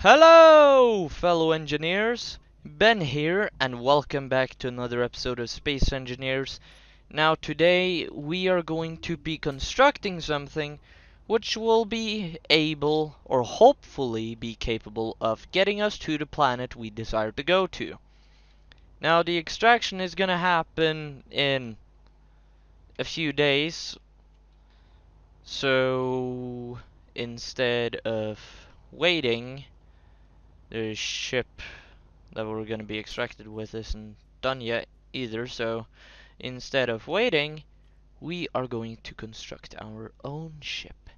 Hello, fellow engineers! Ben here, and welcome back to another episode of Space Engineers. Now, today we are going to be constructing something which will be able, or hopefully be capable, of getting us to the planet we desire to go to. Now, the extraction is gonna happen in a few days, so instead of waiting, the ship that we're going to be extracted with isn't done yet either, so instead of waiting, we are going to construct our own ship.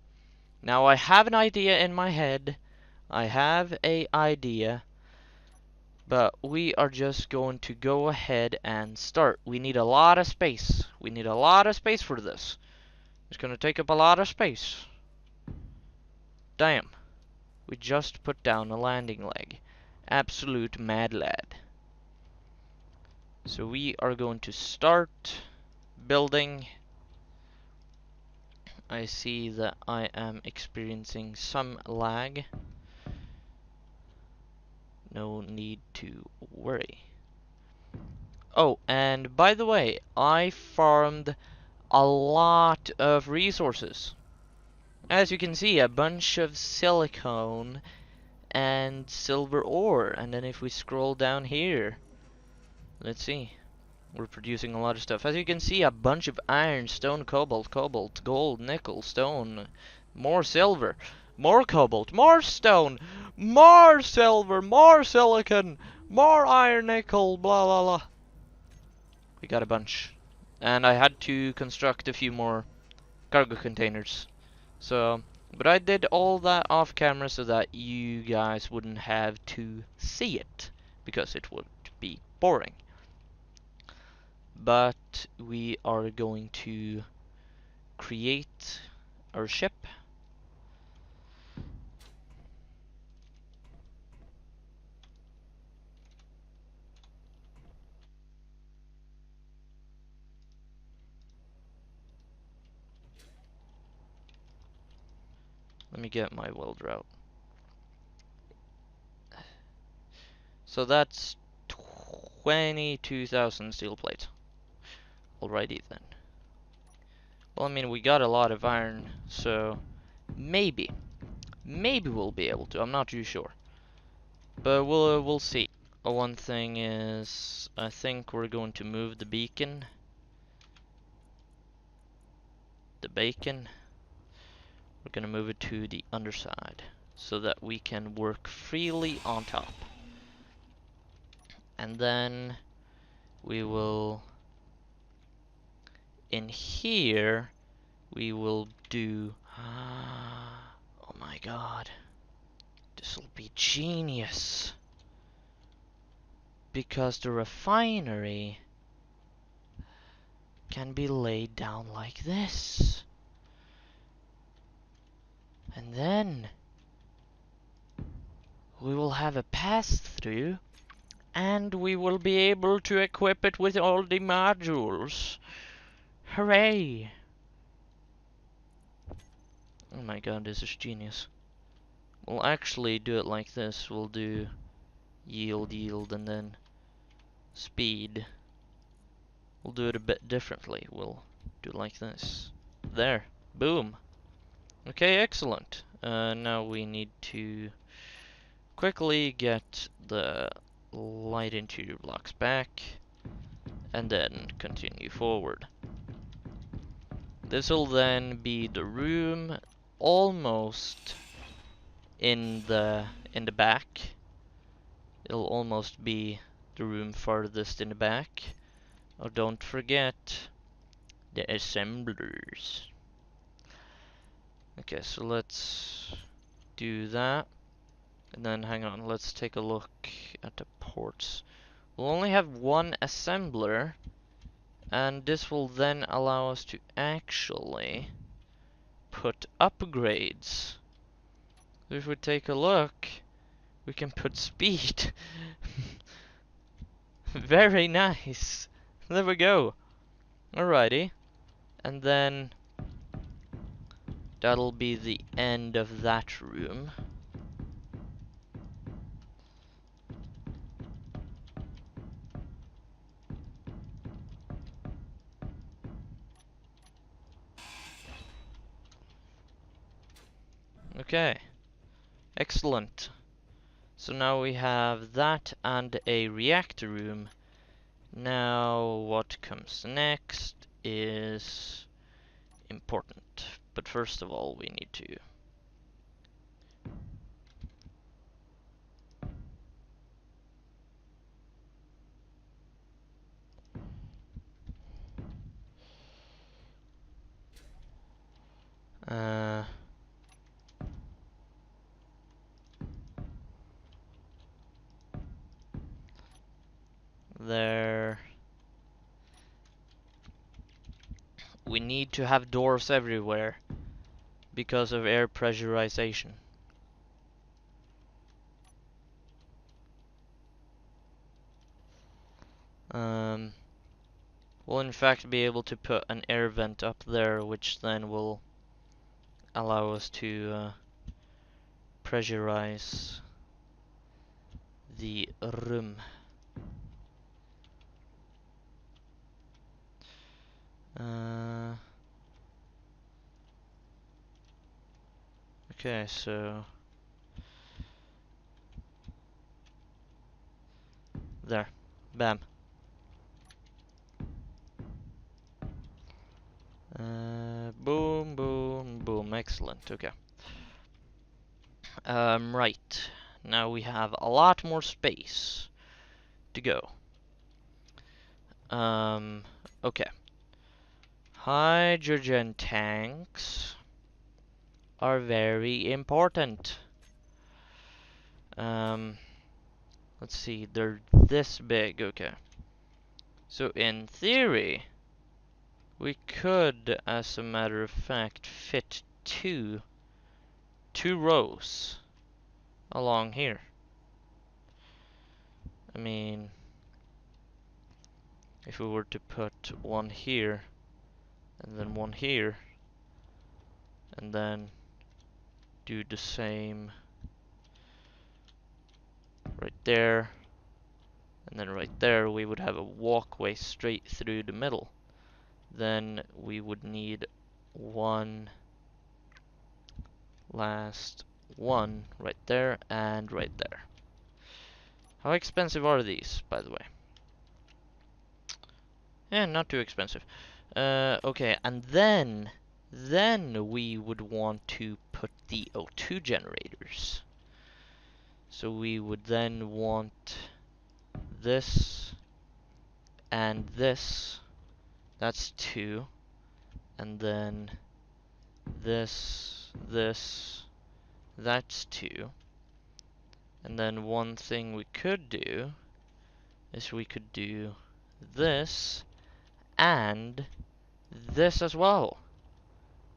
Now, I have an idea in my head. I have a idea, but we are just going to go ahead and start. We need a lot of space. We need a lot of space for this. It's going to take up a lot of space. Damn. We just put down a landing leg. Absolute mad lad. So we are going to start building. I see that I am experiencing some lag. No need to worry. Oh, and by the way, I farmed a lot of resources. As you can see, a bunch of silicone and silver ore. And then if we scroll down here, let's see. We're producing a lot of stuff. As you can see, a bunch of iron, stone, cobalt, gold, nickel, stone, more silver, more cobalt, more stone, more silver, more silicon, more iron, nickel, blah, blah, blah. We got a bunch. And I had to construct a few more cargo containers. So, but I did all that off camera so that you guys wouldn't have to see it, because it would be boring. But we are going to create our ship. Let me get my welder out. So that's 22,000 steel plate. Alrighty then. Well, I mean, we got a lot of iron, so maybe we'll be able to. I'm not too sure, but we'll see. One thing is, I think we're going to move the beacon. The bacon. We're gonna move it to the underside so that we can work freely on top. And then we will, in here, we will do, oh my god, this will be genius, because the refinery can be laid down like this. And then we will have a pass-through, and we will be able to equip it with all the modules. Hooray! Oh my god, this is genius. We'll actually do it like this. We'll do yield, and then speed. We'll do it a bit differently. We'll do it like this. There. Boom. Okay, excellent. Now we need to quickly get the light interior blocks back, and then continue forward. This will then be the room almost in the back. It'll almost be the room farthest in the back. Oh, don't forget the assemblers. Okay, so let's do that. And then, hang on, let's take a look at the ports. We'll only have one assembler, and this will then allow us to actually put upgrades. If we take a look, we can put speed. Very nice. There we go. Alrighty. And then that'll be the end of that room. Okay, excellent. So now we have that and a reactor room. Now what comes next is important. But first of all, we need to there. We need to have doors everywhere because of air pressurization. We'll in fact be able to put an air vent up there, which then will allow us to pressurize the room. Okay, so there, bam. Boom, boom, boom. Excellent. Okay. Right. Now we have a lot more space to go. Okay. Hydrogen tanks are very important. Let's see, they're this big, okay. So in theory, we could, as a matter of fact, fit two rows along here. I mean, if we were to put one here, and then one here, and then do the same right there, and then right there, we would have a walkway straight through the middle. Then we would need one last one right there and right there. How expensive are these, by the way? Yeah, not too expensive. Okay, and then we would want to put the O2 generators. So we would then want this and this. That's two. And then this, that's two. And then one thing we could do is we could do this and this as well.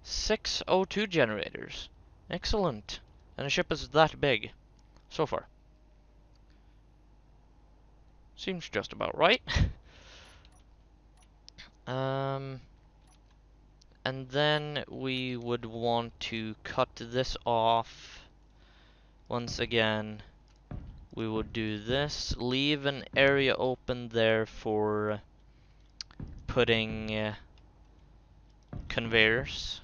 6 O2 generators. Excellent. And the ship is that big so far. Seems just about right. And then we would want to cut this off. Once again, we would do this, leave an area open there for putting conveyors.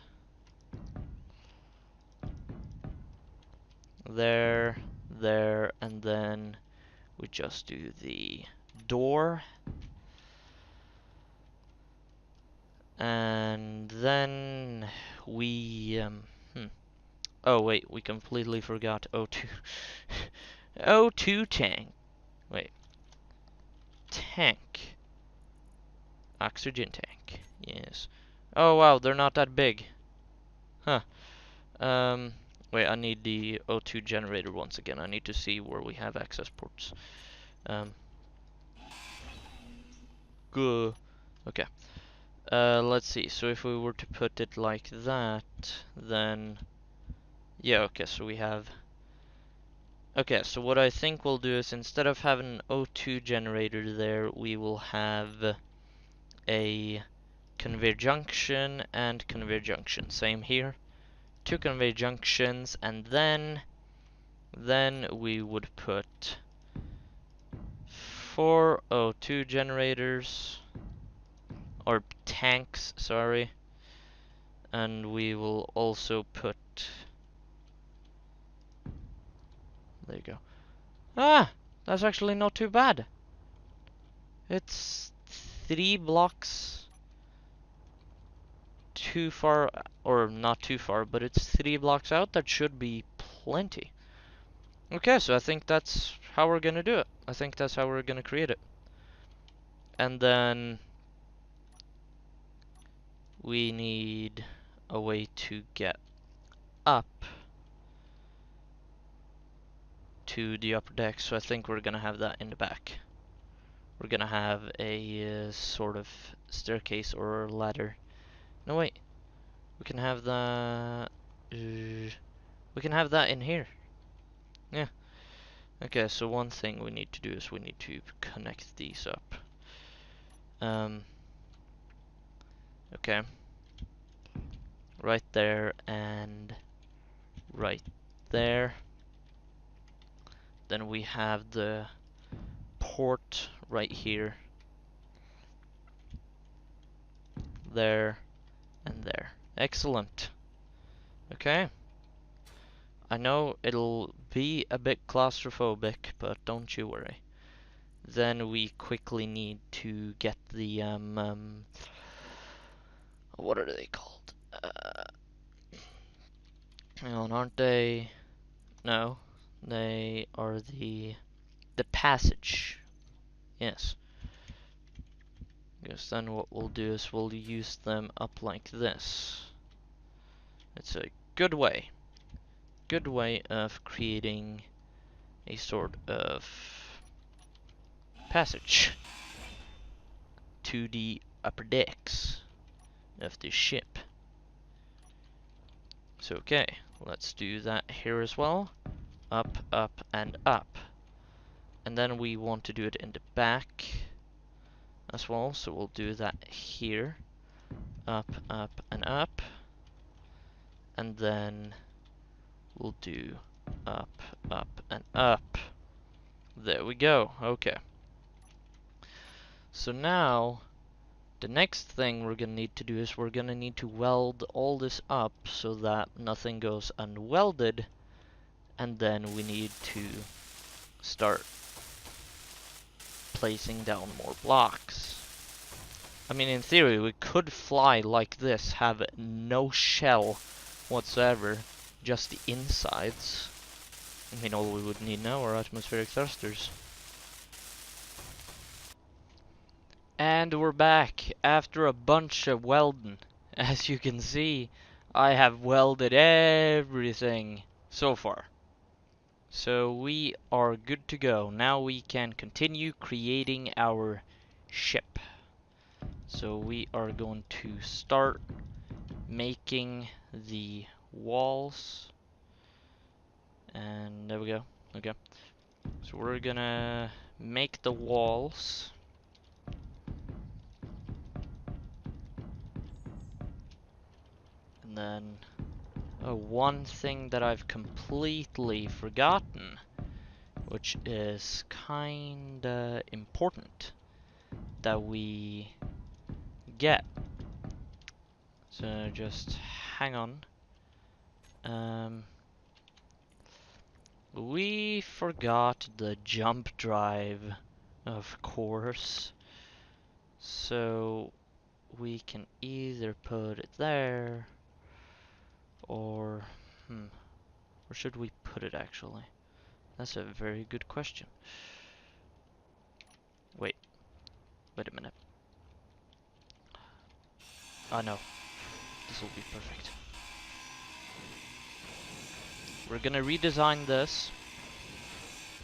There, and then we just do the door. And then we, oh wait, we completely forgot O2. O2 tank. Wait. Tank. Oxygen tank. Yes. Oh wow, they're not that big. Huh. Wait, I need the O2 generator once again. I need to see where we have access ports. Good. Okay. Let's see. So if we were to put it like that, then yeah, okay, so we have. Okay, so what I think we'll do is instead of having an O2 generator there, we will have a conveyor junction and conveyor junction. Same here. Two conveyor junctions, and then we would put 4 O2 generators, or tanks, sorry, and we will also put there you go. Ah! That's actually not too bad. It's 3 blocks too far, or not too far, but it's 3 blocks out. That should be plenty. Okay, so I think that's how we're gonna do it. I think that's how we're gonna create it. And then we need a way to get up to the upper deck, so I think we're gonna have that in the back. We're gonna have a sort of staircase or ladder. No, wait. We can have that. We can have that in here. Yeah. Okay, so one thing we need to do is we need to connect these up. Okay. Right there and right there. Then we have the port right here. There and there. Excellent. Okay. I know it'll be a bit claustrophobic, but don't you worry. Then we quickly need to get the what are they called? Hang on, aren't they? No, they are the passage. Yes. Because then what we'll do is we'll use them up like this. It's a good way of creating a sort of passage to the upper decks of the ship. So okay, let's do that here as well. Up, up, and up. And then we want to do it in the back as well, so we'll do that here. Up, up, and up. And then we'll do up, up, and up. There we go. Okay. So now, the next thing we're gonna need to do is we're gonna need to weld all this up so that nothing goes unwelded. And then we need to start placing down more blocks. I mean, in theory, we could fly like this, have no shell whatsoever, just the insides. I mean, all we would need now are atmospheric thrusters. And we're back after a bunch of welding. As you can see, I have welded everything so far. So we are good to go. Now we can continue creating our ship. So we are going to start making the walls. And there we go. Okay. So we're gonna make the walls. And then one thing that I've completely forgotten, which is kinda important that we get. So just hang on. We forgot the jump drive, of course. So we can either put it there, or where should we put it actually? That's a very good question. Wait a minute. Oh no, this will be perfect. We're gonna redesign this,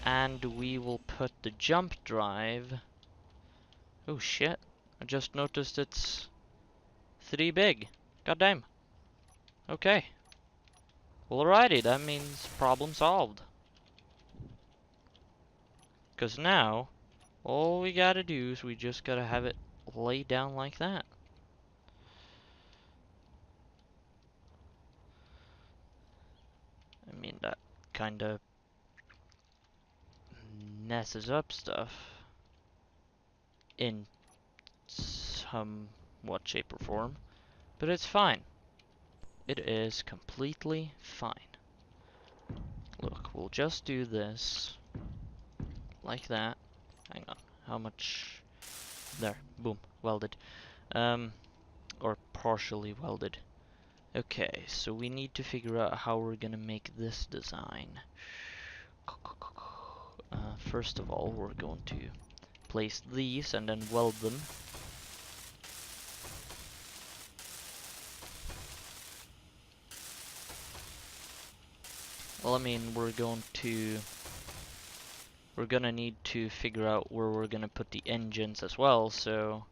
and we will put the jump drive. Oh shit, I just noticed it's 3 big. Goddamn. Okay. Alrighty, that means problem solved. Because now, all we gotta do is we just gotta have it laid down like that. I mean, that kinda messes up stuff in somewhat shape or form, but it's fine. It is completely fine. Look, we'll just do this like that. Hang on, how much? There, boom, welded. Or partially welded. Okay, so we need to figure out how we're gonna make this design. First of all, we're going to place these and then weld them. Well, I mean, we're gonna need to figure out where we're gonna put the engines as well, so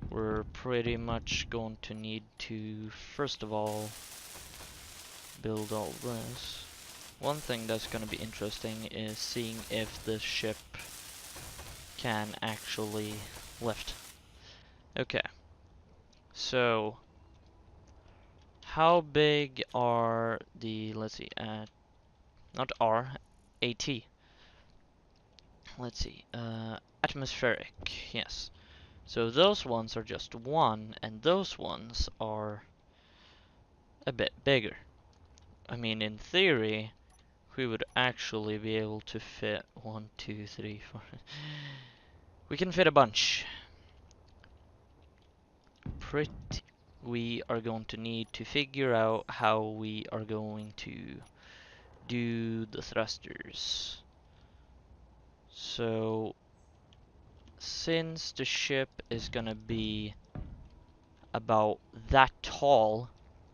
we're pretty much going to need to, first of all, build all this. One thing that's gonna be interesting is seeing if the ship can actually lift. Okay, so how big are the, let's see, not R, AT. Let's see, atmospheric, yes. So those ones are just 1, and those ones are a bit bigger. I mean, in theory, we would actually be able to fit 1, 2, 3, 4. We can fit a bunch. We are going to need to figure out how we are going to do the thrusters. So, since the ship is gonna be about that tall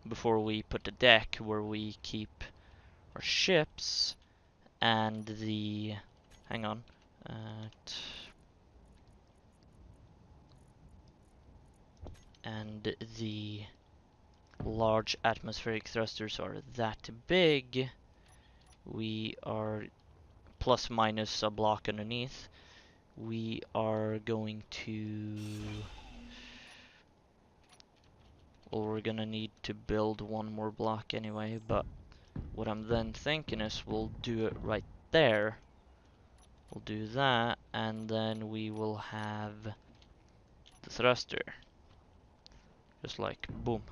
before we put the deck where we keep our ships, and the, hang on, and the large atmospheric thrusters are that big, we are plus minus a block underneath. We are going to, well, we're gonna need to build one more block anyway, but what I'm then thinking is we'll do it right there. We'll do that, and then we will have the thruster. Just like, boom.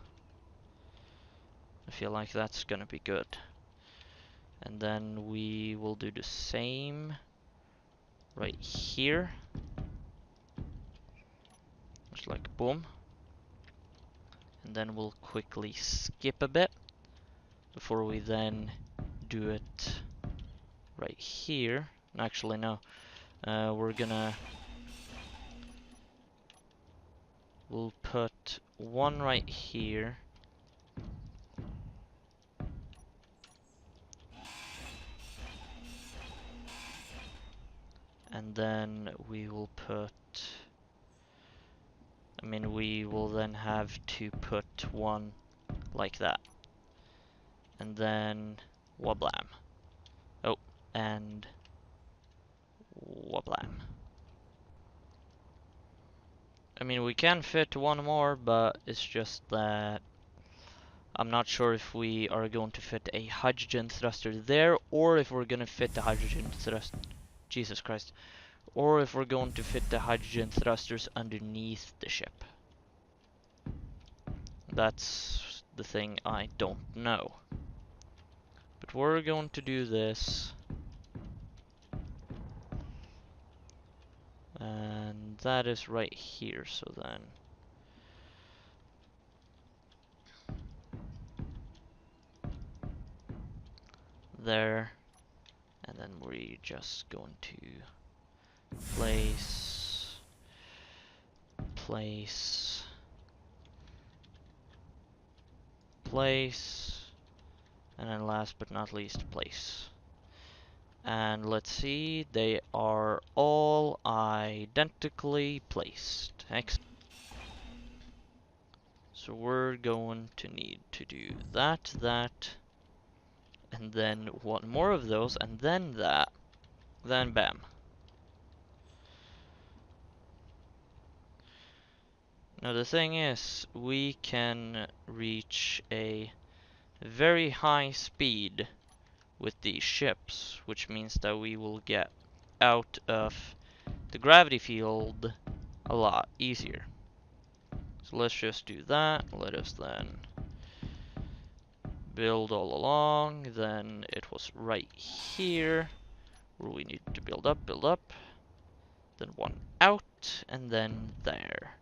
I feel like that's gonna be good. And then we will do the same right here. Just like, boom. And then we'll quickly skip a bit before we then do it right here. Actually, no. We'll put one right here. And then we will put, I mean, we will then have to put one like that. And then wablam. Oh, and wablam. I mean, we can fit one more, but it's just that I'm not sure if we are going to fit a hydrogen thruster there, or if we're gonna fit the hydrogen thrust. Jesus Christ. Or if we're going to fit the hydrogen thrusters underneath the ship. That's the thing I don't know. But we're going to do this. And that is right here, so then there, and then we're just going to place, and then last but not least, place. And let's see, they are all identically placed. Excellent. So we're going to need to do that, and then one more of those, and then that, then bam. Now the thing is, we can reach a very high speed with these ships, which means that we will get out of the gravity field a lot easier. So let's just do that. Let us then build all along, then it was right here where we need to build up, then one out, and then there.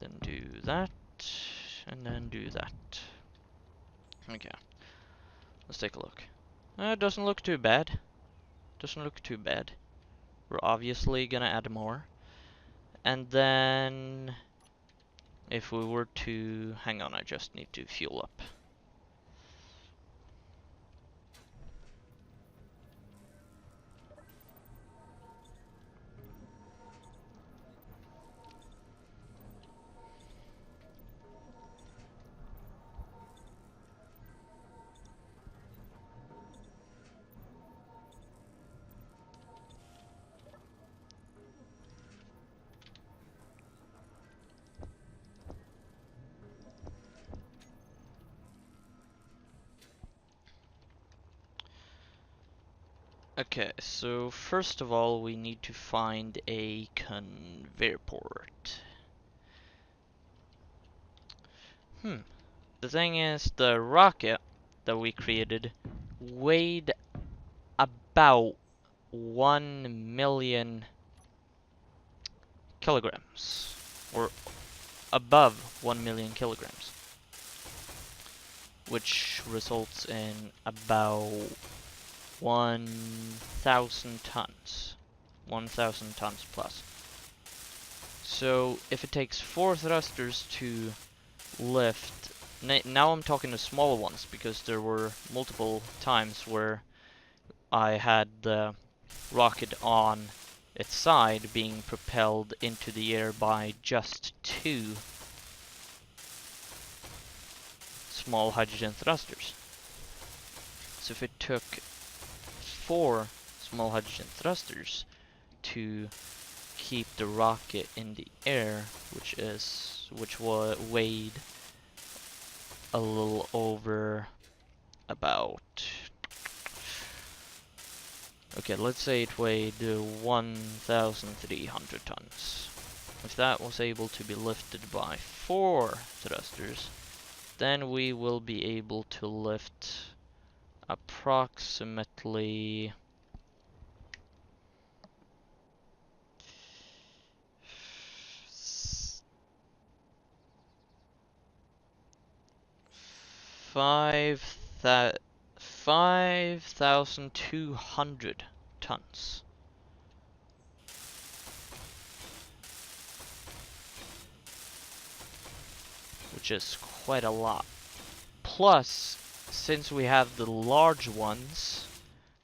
Then do that, and then do that. Okay, let's take a look. It doesn't look too bad. Doesn't look too bad. We're obviously gonna add more. And then, if we were to... hang on, I just need to fuel up. Okay, so first of all, we need to find a conveyor port. The thing is, the rocket that we created weighed about 1 million kilograms, or above 1 million kilograms, which results in about 1,000 tons. 1,000 tons plus. So if it takes 4 thrusters to lift, now I'm talking the small ones, because there were multiple times where I had the rocket on its side being propelled into the air by just 2 small hydrogen thrusters. So if it took 4 small hydrogen thrusters to keep the rocket in the air, which weighed a little over about, okay, let's say it weighed 1,300 tons. If that was able to be lifted by 4 thrusters, then we will be able to lift approximately 5,200 tons. Which is quite a lot. Plus, since we have the large ones,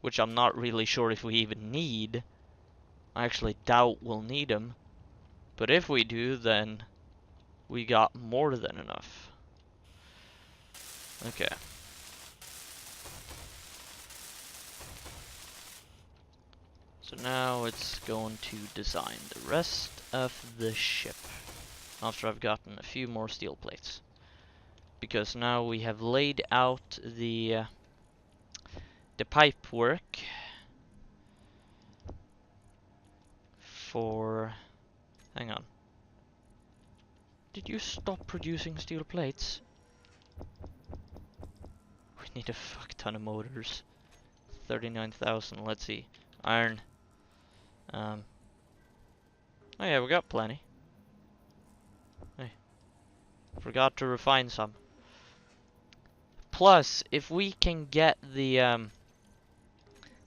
which I'm not really sure if we even need, I actually doubt we'll need them, but if we do, then we got more than enough. Okay. So now it's going to design the rest of the ship, after I've gotten a few more steel plates. Because now we have laid out the pipe work for... hang on. Did you stop producing steel plates? We need a fuck ton of motors. 39,000, let's see. Iron. Oh yeah, we got plenty. Hey, forgot to refine some. Plus, if we can get the,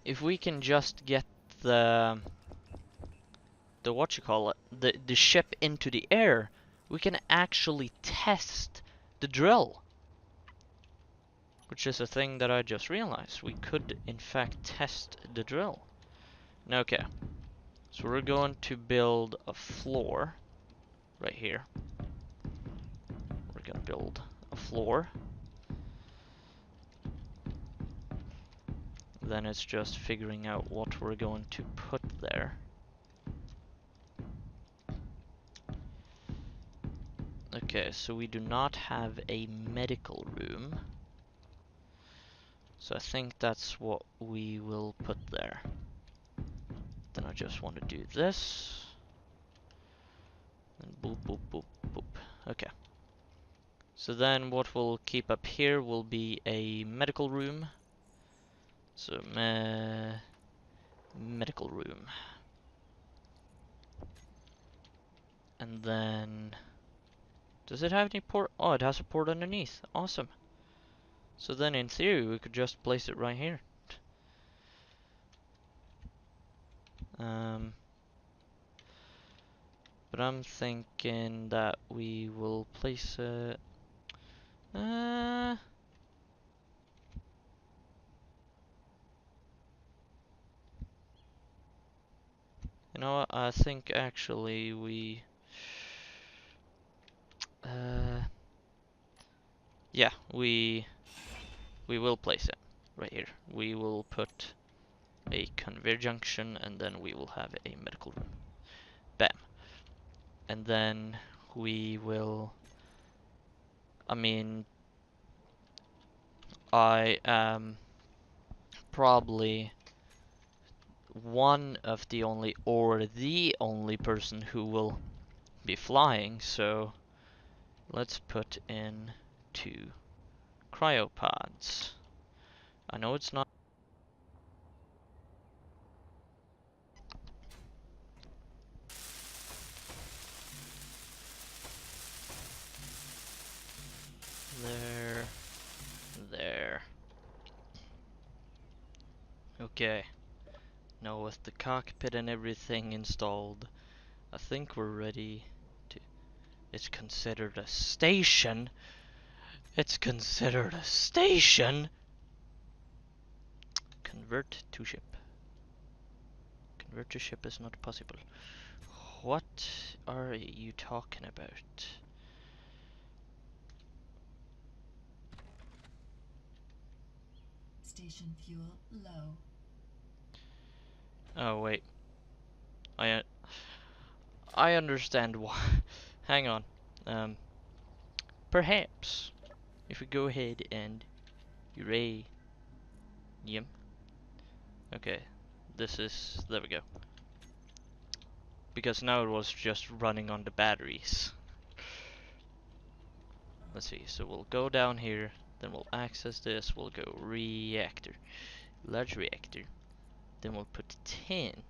if we can just get the the ship into the air, we can actually test the drill. Which is a thing that I just realized. We could, in fact, test the drill. Okay. So we're going to build a floor right here. We're gonna build a floor. Then it's just figuring out what we're going to put there. Okay, so we do not have a medical room. So I think that's what we will put there. Then I just want to do this. And boop, boop, boop, boop. Okay. So then what we'll keep up here will be a medical room. So medical room. And then does it have any port? Oh, it has a port underneath. Awesome. So then in theory we could just place it right here. But I'm thinking that we will place it you know what, I think actually yeah, we will place it right here. We will put a conveyor junction and then we will have a medical room. Bam. And then we will, I mean, I am probably one of the only or the only person who will be flying, so let's put in 2 cryopods. I know it's not there, there. Okay, now with the cockpit and everything installed, I think we're ready to... It's considered a station? It's considered a station? Convert to ship. Convert to ship is not possible. What are you talking about? Station fuel low. Oh wait, I understand why. Hang on. Perhaps if we go ahead and uranium. Okay, there we go. Because now it was just running on the batteries. Let's see, so we'll go down here, then we'll access this, we'll go reactor, large reactor, then we'll put 10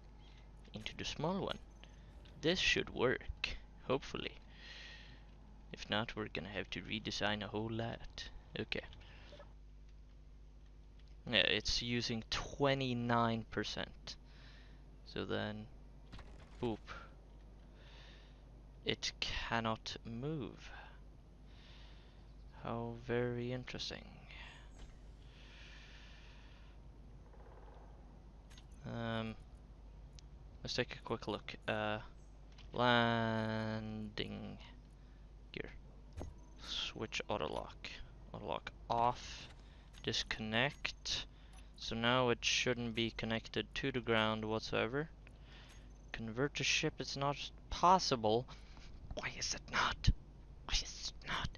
into the small one. This should work, hopefully. If not, we're gonna have to redesign a whole lot. Okay. Yeah, it's using 29%. So then, boop. It cannot move. How very interesting. Let's take a quick look. Landing gear. Switch autolock. Autolock off. Disconnect. So now it shouldn't be connected to the ground whatsoever. Convert to ship, it's not possible. Why is it not? Why is it not?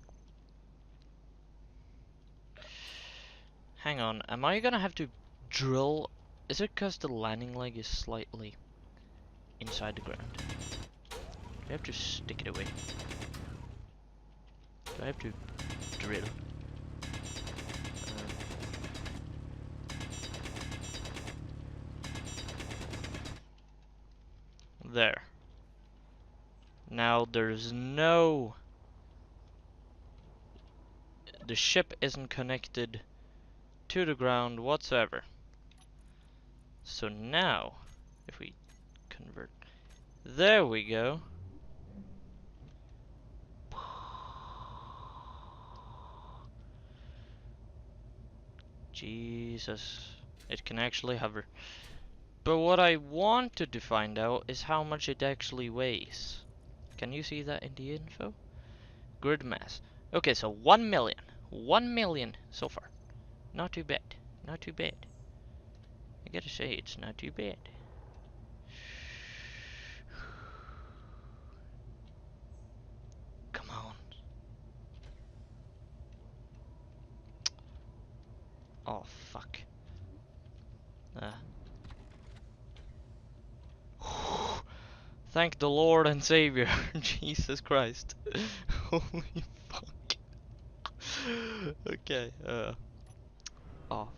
Hang on, am I gonna have to drill? Is it because the landing leg is slightly inside the ground? Do I have to stick it away? Do I have to drill? There. Now there's no... The ship isn't connected to the ground whatsoever. So now, if we convert... There we go. Jesus. It can actually hover. But what I wanted to find out is how much it actually weighs. Can you see that in the info? Grid mass. Okay, so 1 million. 1 million so far. Not too bad. Not too bad. I gotta say, it's not too bad. Come on. Oh, fuck. Thank the Lord and Savior, Jesus Christ. Holy fuck. Okay, off.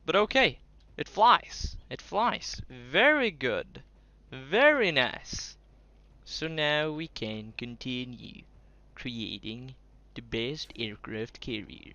But okay, it flies. It flies. Very good. Very nice. So now we can continue. Creating the best aircraft carrier.